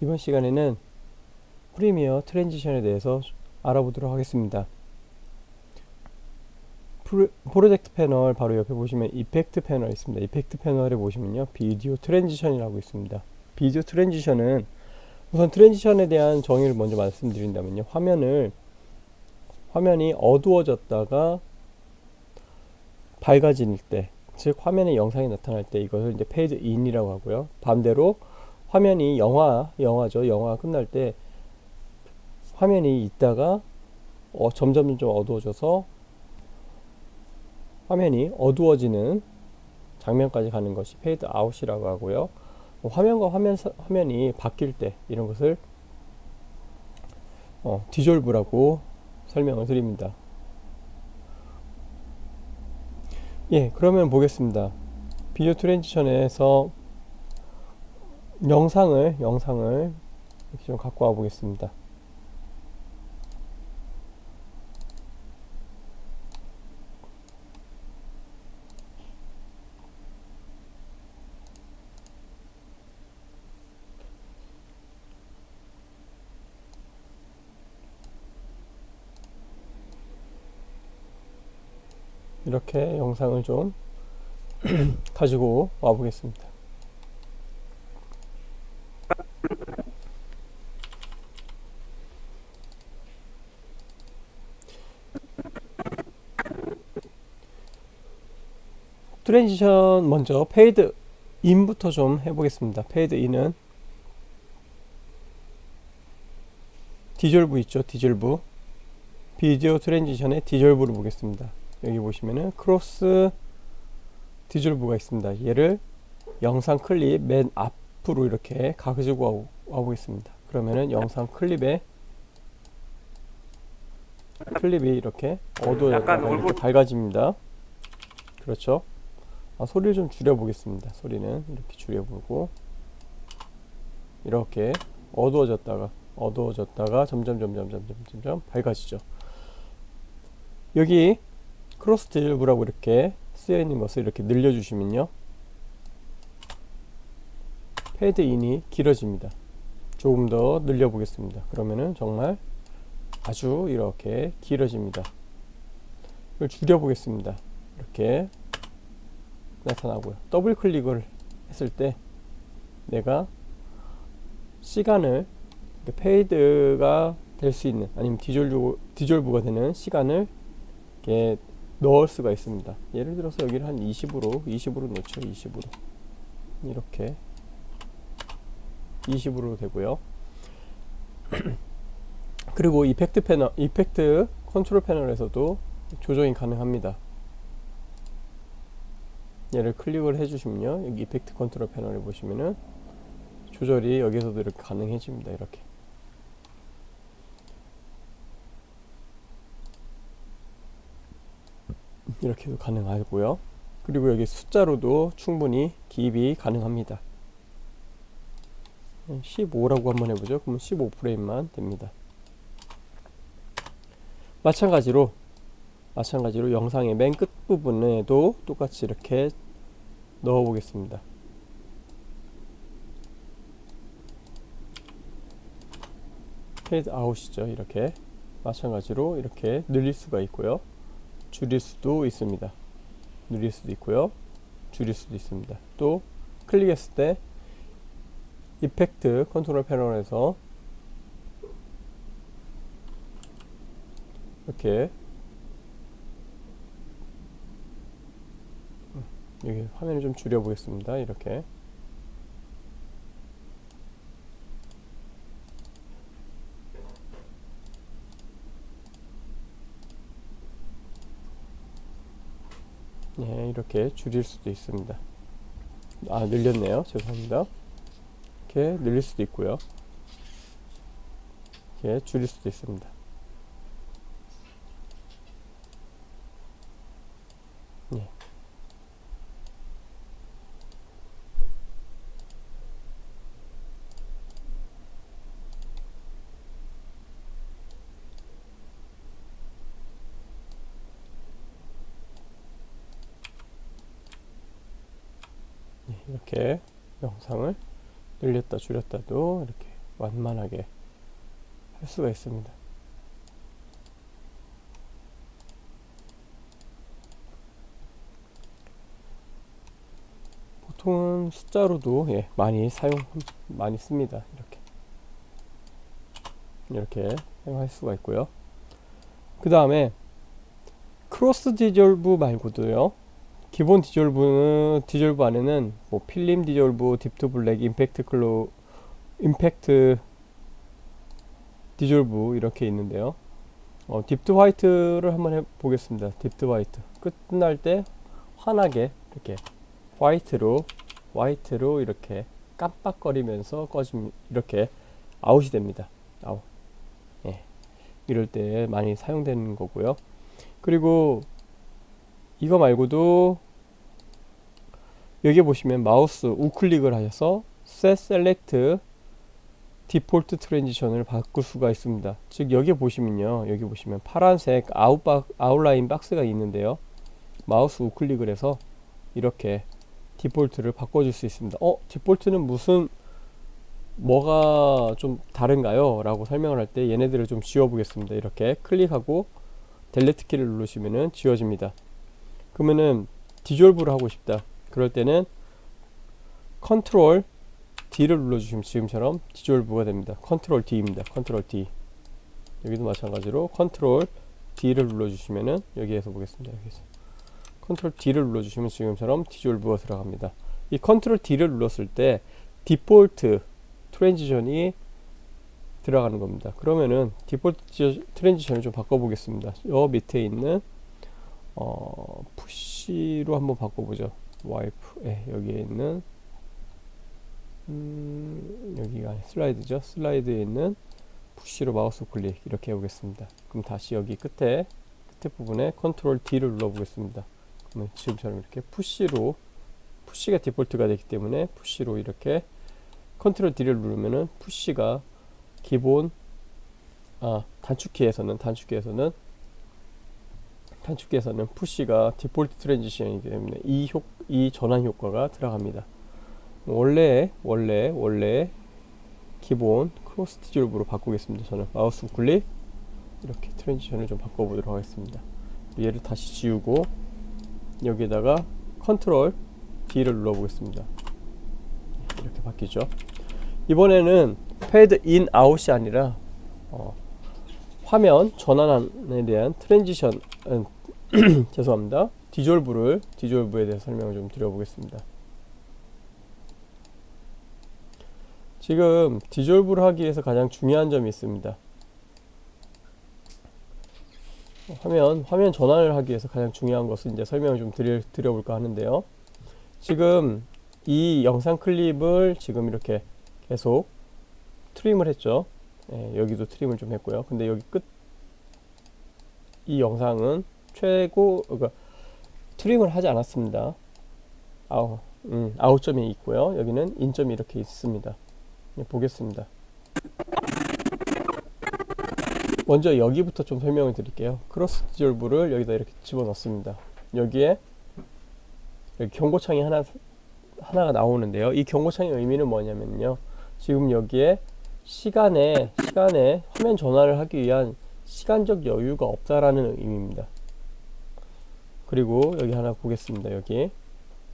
이번 시간에는 프리미어 트랜지션에 대해서 알아보도록 하겠습니다. 프로젝트 패널 바로 옆에 보시면 이펙트 패널 있습니다. 이펙트 패널에 보시면요, 비디오 트랜지션이라고 있습니다. 비디오 트랜지션은, 우선 트랜지션에 대한 정의를 먼저 말씀드린다면요, 화면이 어두워졌다가 밝아질 때, 즉 화면에 영상이 나타날 때, 이것을 이제 페이드 인이라고 하고요. 반대로 화면이 영화가 끝날 때 화면이 있다가 점점 어두워져서 화면이 어두워지는 장면까지 가는 것이 페이드 아웃이라고 하고요. 화면과 화면이 바뀔 때 이런 것을 디졸브라고 설명을 드립니다. 예, 그러면 보겠습니다. 비디오 트랜지션에서 영상을 이렇게 좀 갖고 와 보겠습니다. 이렇게 영상을 좀 가지고 와 보겠습니다. 트랜지션 먼저 페이드 인부터 좀 해보겠습니다. 페이드 인은 디졸브 있죠, 디졸브. 비디오 트랜지션의 디졸브를 보겠습니다. 여기 보시면은 크로스 디졸브가 있습니다. 얘를 영상 클립 맨 앞으로 이렇게 가지고 와 보겠습니다. 그러면은 영상 클립이 이렇게 어두워졌다가 이렇게 밝아집니다. 그렇죠. 소리를 좀 줄여보겠습니다. 소리는 이렇게 줄여보고, 이렇게 어두워졌다가 점점 밝아지죠. 여기 크로스 디졸브라고 이렇게 쓰여 있는 것을 이렇게 늘려주시면요, 페이드 인이 길어집니다. 조금 더 늘려보겠습니다. 그러면은 정말 아주 이렇게 길어집니다. 이걸 줄여보겠습니다. 이렇게 나타나고요. 더블 클릭을 했을 때 내가 시간을, 페이드가 될 수 있는, 아니면 디졸브가 되는 시간을 이렇게 넣을 수가 있습니다. 예를 들어서 여기를 한 20으로 놓죠. 20으로 이렇게 20으로 되고요. 그리고 이펙트 컨트롤 패널에서도 조정이 가능합니다. 얘를 클릭을 해주시면요, 여기 이펙트 컨트롤 패널에 보시면은 조절이 여기서도 이렇게 가능해집니다. 이렇게도 가능하고요. 그리고 여기 숫자로도 충분히 기입이 가능합니다. 15라고 한번 해보죠. 그러면 15프레임만 됩니다. 마찬가지로 영상의 맨 끝부분에도 똑같이 이렇게 넣어 보겠습니다. 페이드 아웃이죠. 이렇게 마찬가지로 이렇게 늘릴 수가 있고요, 줄일 수도 있습니다. 늘릴 수도 있고요, 줄일 수도 있습니다. 또 클릭했을 때 이펙트 컨트롤 패널에서 이렇게 여기 화면을 좀 줄여 보겠습니다. 이렇게 이렇게 줄일 수도 있습니다. 늘렸네요. 죄송합니다. 이렇게 늘릴 수도 있고요, 이렇게 줄일 수도 있습니다. 예. 이렇게 영상을 늘렸다 줄였다도 이렇게 완만하게 할 수가 있습니다. 보통은 숫자로도 많이 씁니다. 이렇게 사용할 수가 있고요. 그 다음에 크로스 디졸브 말고도요, 기본 디졸브 안에는 뭐 필름 디졸브, 딥투 블랙, 임팩트 디졸브 이렇게 있는데요. 딥트 화이트를 한번 해보겠습니다. 딥트 화이트 끝날 때 환하게 이렇게 화이트로 이렇게 깜빡거리면서 이렇게 아웃이 됩니다. 아웃. 이럴 때 많이 사용되는 거고요. 그리고 이거 말고도 여기 보시면 마우스 우클릭을 하셔서 Set Select 디폴트 트랜지션을 바꿀 수가 있습니다. 즉 여기 보시면요, 여기 보시면 파란색 아웃라인 박스가 있는데요, 마우스 우클릭을 해서 이렇게 디폴트를 바꿔줄 수 있습니다. 디폴트는 뭐가 좀 다른가요? 라고 설명을 할 때 얘네들을 좀 지워 보겠습니다. 이렇게 클릭하고 델리트 키를 누르시면은 지워집니다. 그러면은 디졸브를 하고 싶다, 그럴 때는 컨트롤 D를 눌러주시면 지금처럼 디졸브가 됩니다. 컨트롤 D입니다. 컨트롤 D. 여기도 마찬가지로 컨트롤 D를 눌러주시면은, 여기에서 보겠습니다. 여기서 컨트롤 D를 눌러주시면 지금처럼 디졸브가 들어갑니다. 이 컨트롤 D를 눌렀을 때 디폴트 트랜지션이 들어가는 겁니다. 그러면은 디폴트 트랜지션을 좀 바꿔보겠습니다. 요 밑에 있는 푸시로 한번 바꿔보죠. 와이프, 여기에 있는 여기가 슬라이드죠. 슬라이드에 있는 푸시로 마우스 클릭 이렇게 해보겠습니다. 그럼 다시 여기 끝에 부분에 컨트롤 D를 눌러보겠습니다. 그러면 지금처럼 이렇게 푸시가 디폴트가 되기 때문에 푸시로 이렇게 컨트롤 D를 누르면은 푸시가 기본 단축키에서는 푸시가 디폴트 트랜지션이기 때문에 이 전환 효과가 들어갑니다. 원래 기본 크로스 디졸브로 바꾸겠습니다. 저는 마우스 우클릭 이렇게 트랜지션을 좀 바꿔보도록 하겠습니다. 얘를 다시 지우고 여기에다가 컨트롤 D를 눌러보겠습니다. 이렇게 바뀌죠. 이번에는 패드 인 아웃이 아니라 화면 전환에 대한 트랜지션 죄송합니다. 디졸브에 대해서 설명을 좀 드려보겠습니다. 지금 디졸브를 하기 위해서 가장 중요한 점이 있습니다. 화면 전환을 하기 위해서 가장 중요한 것을 이제 설명을 좀 드려볼까 하는데요. 지금 이 영상 클립을 지금 이렇게 계속 트림을 했죠. 여기도 트림을 좀 했고요. 근데 여기 이 영상은 그러니까 트림을 하지 않았습니다. 아웃점이 있고요. 여기는 인점이 이렇게 있습니다. 보겠습니다. 먼저 여기부터 좀 설명을 드릴게요. 크로스 디졸브를 여기다 이렇게 집어넣습니다. 여기에 여기 경고창이 하나가 나오는데요. 이 경고창의 의미는 뭐냐면요, 지금 여기에 시간에 화면 전환을 하기 위한 시간적 여유가 없다라는 의미입니다. 그리고 여기 하나 보겠습니다. 여기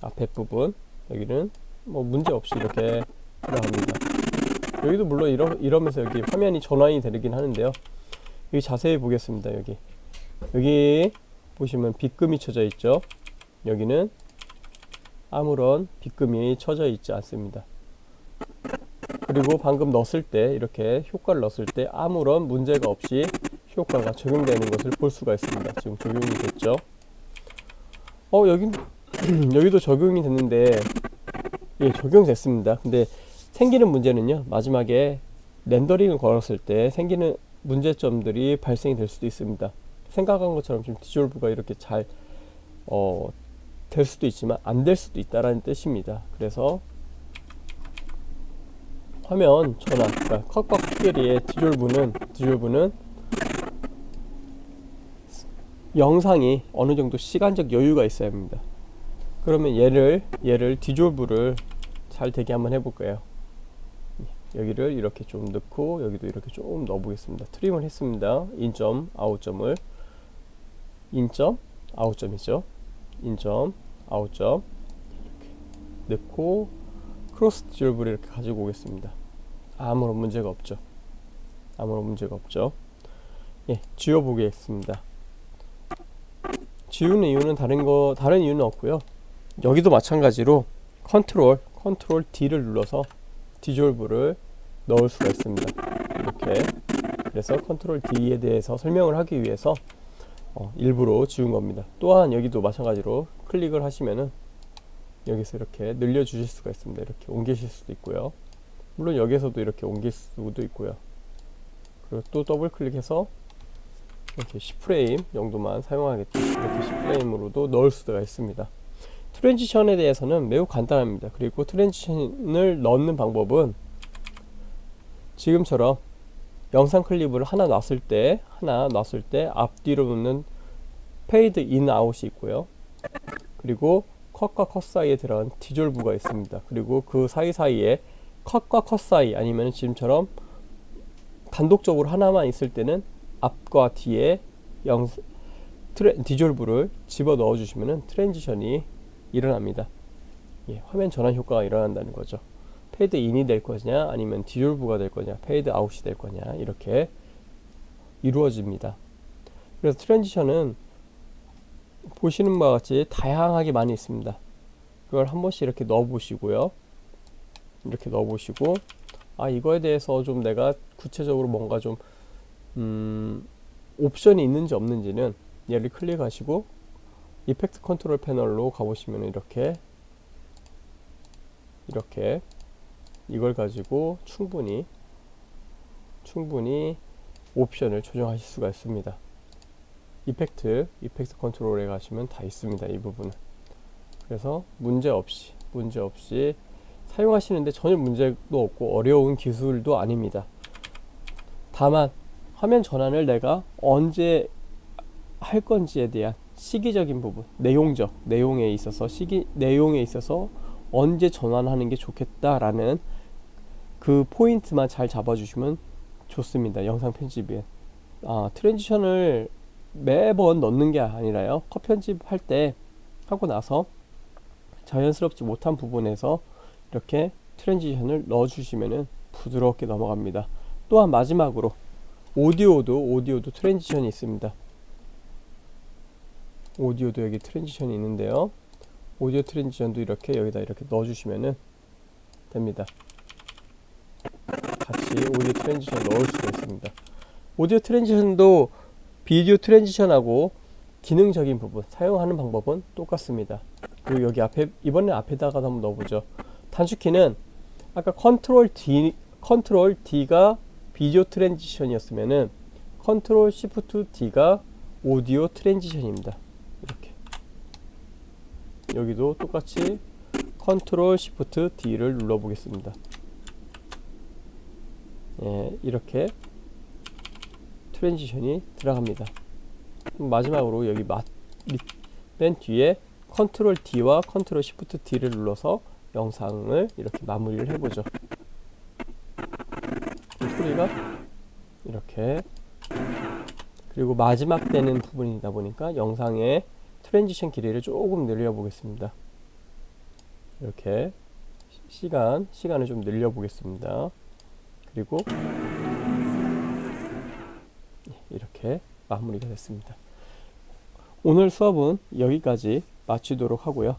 앞에 부분, 여기는 뭐 문제 없이 이렇게 들어갑니다. 여기도 물론 이러면서 여기 화면이 전환이 되긴 하는데요. 여기 자세히 보겠습니다. 여기 보시면 빗금이 쳐져 있죠. 여기는 아무런 빗금이 쳐져 있지 않습니다. 그리고 방금 넣었을 때, 이렇게 효과를 넣었을 때 아무런 문제가 없이 효과가 적용되는 것을 볼 수가 있습니다. 지금 적용이 됐죠. 여기도 적용이 됐는데, 적용됐습니다. 근데 생기는 문제는요, 마지막에 렌더링을 걸었을 때 생기는 문제점들이 발생이 될 수도 있습니다. 생각한 것처럼 지금 디졸브가 이렇게 잘 될 수도 있지만 안 될 수도 있다라는 뜻입니다. 그래서 화면 전환, 그러니까 컷과 컷끼리의 디졸브는 영상이 어느 정도 시간적 여유가 있어야 합니다. 그러면 얘를 디졸브를 잘 되게 한번 해볼까요? 여기를 이렇게 좀 넣고 여기도 이렇게 좀 넣어 보겠습니다. 트림을 했습니다. 인점, 아웃점을 인점, 아웃점이죠. 인점, 아웃점 이렇게 넣고 크로스 디졸브를 이렇게 가지고 오겠습니다. 아무런 문제가 없죠. 아무런 문제가 없죠. 예, 지워 보겠습니다. 지우는 이유는 다른 이유는 없고요. 여기도 마찬가지로 컨트롤 D를 눌러서 디졸브를 넣을 수가 있습니다. 이렇게. 그래서 컨트롤 D에 대해서 설명을 하기 위해서 일부러 지운 겁니다. 또한 여기도 마찬가지로 클릭을 하시면은 여기서 이렇게 늘려 주실 수가 있습니다. 이렇게 옮기실 수도 있고요. 물론 여기서도 이렇게 옮길 수도 있고요. 그리고 또 더블 클릭해서 이렇게 10프레임 정도만 사용하겠죠. 이렇게 10프레임으로도 넣을 수가 있습니다. 트랜지션에 대해서는 매우 간단합니다. 그리고 트랜지션을 넣는 방법은 지금처럼 영상 클립을 하나 놨을 때 앞뒤로 놓는 페이드 인 아웃이 있고요. 그리고 컷과 컷 사이에 들어간 디졸브가 있습니다. 그리고 그 사이사이에 컷과 컷 사이 아니면 지금처럼 단독적으로 하나만 있을 때는 앞과 뒤에 디졸브를 집어 넣어 주시면 트랜지션이 일어납니다. 예, 화면 전환 효과가 일어난다는 거죠. 페이드 인이 될 거냐 아니면 디졸브가 될 거냐 페이드 아웃이 될 거냐 이렇게 이루어집니다. 그래서 트랜지션은 보시는 바와 같이 다양하게 많이 있습니다. 그걸 한 번씩 이렇게 넣어 보시고요. 이렇게 넣어 보시고 이거에 대해서 좀 내가 구체적으로 뭔가 좀 옵션이 있는지 없는지는 얘를 클릭하시고 이펙트 컨트롤 패널로 가보시면 이렇게 이걸 가지고 충분히 옵션을 조정하실 수가 있습니다. 이펙트 컨트롤에 가시면 다 있습니다. 이 부분은. 그래서 문제없이 사용하시는데 전혀 문제도 없고 어려운 기술도 아닙니다. 다만 화면 전환을 내가 언제 할 건지에 대한 시기적인 부분, 내용에 있어서 언제 전환하는 게 좋겠다라는 그 포인트만 잘 잡아주시면 좋습니다. 영상 편집에 트랜지션을 매번 넣는 게 아니라요. 컷 편집할 때 하고 나서 자연스럽지 못한 부분에서 이렇게 트랜지션을 넣어주시면 부드럽게 넘어갑니다. 또한 마지막으로 오디오도 트랜지션이 있습니다. 오디오도 여기 트랜지션이 있는데요. 오디오 트랜지션도 이렇게 여기다 이렇게 넣어주시면 됩니다. 같이 오디오 트랜지션 넣을 수가 있습니다. 오디오 트랜지션도 비디오 트랜지션하고 기능적인 부분 사용하는 방법은 똑같습니다. 그리고 여기 이번에 앞에다가 한번 넣어보죠. 단축키는 아까 컨트롤 D가 비디오 트랜지션이었으면은 컨트롤 시프트 D가 오디오 트랜지션입니다. 이렇게 여기도 똑같이 컨트롤 시프트 D를 눌러 보겠습니다. 예, 이렇게 트랜지션이 들어갑니다. 마지막으로 여기 맨 뒤에 컨트롤 D와 컨트롤 시프트 D를 눌러서 영상을 이렇게 마무리를 해보죠. 소리가 이렇게, 그리고 마지막 되는 부분이다 보니까 영상의 트랜지션 길이를 조금 늘려 보겠습니다. 이렇게 시간을 좀 늘려 보겠습니다. 그리고 이렇게 마무리가 됐습니다. 오늘 수업은 여기까지 마치도록 하고요.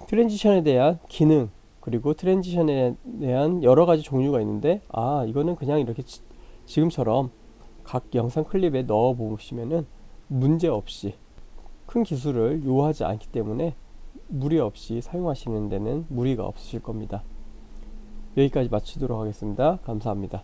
트랜지션에 대한 기능 그리고 트랜지션에 대한 여러 가지 종류가 있는데 이거는 그냥 이렇게 지금처럼 각 영상 클립에 넣어 보시면은 문제 없이 큰 기술을 요하지 않기 때문에 무리 없이 사용하시는 데는 무리가 없으실 겁니다. 여기까지 마치도록 하겠습니다. 감사합니다.